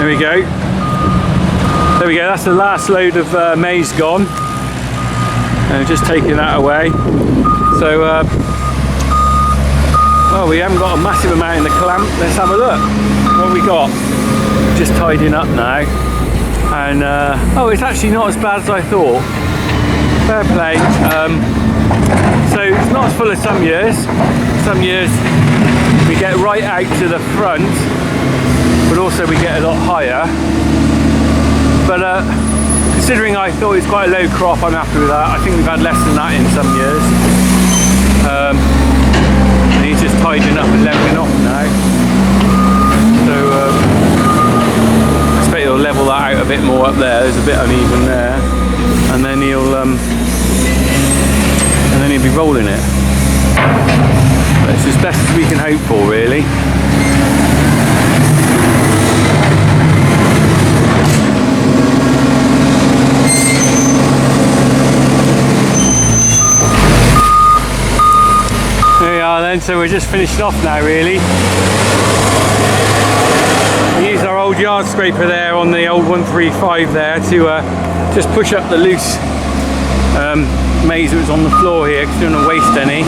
There we go. There we go, that's the last load of maize gone. And just taking that away. So, well, we haven't got a massive amount in the clamp. Let's have a look. What we got? Just tidying up now. And, oh, it's actually not as bad as I thought. Fair play. So it's not as full as some years. Some years we get right out to the front, but also we get a lot higher. But considering I thought it's quite a low crop, I'm happy with that. I think we've had less than that in some years. And he's just tidying up and leveling off now. So I expect he'll level that out a bit more up there. There's a bit uneven there, and then he'll be rolling it. But it's as best as we can hope for, really. There we are then, so we're just finishing off now, really. We used our old yard scraper there on the old 135 there to just push up the loose maize that was on the floor here, because we don't want to waste any.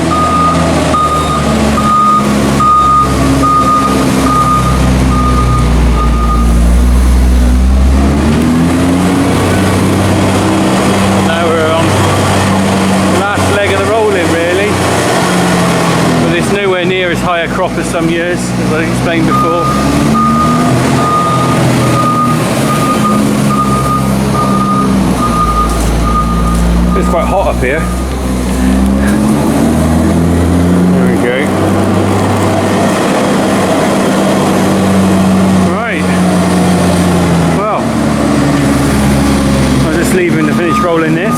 Now we're on the last leg of the rolling, really. But it's nowhere near as high a crop as some years, as I explained before. It's quite hot up here. There we go. Right. Well, I'm just leaving to finish rolling this.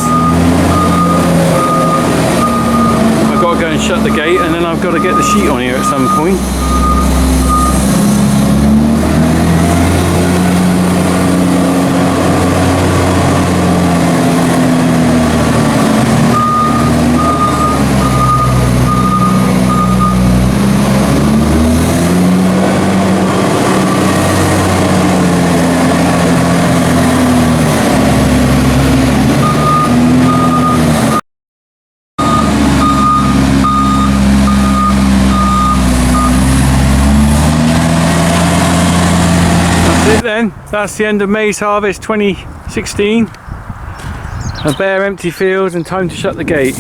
I've got to go and shut the gate, and then I've got to get the sheet on here at some point. Then that's the end of maize harvest 2016. A bare empty field and time to shut the gate.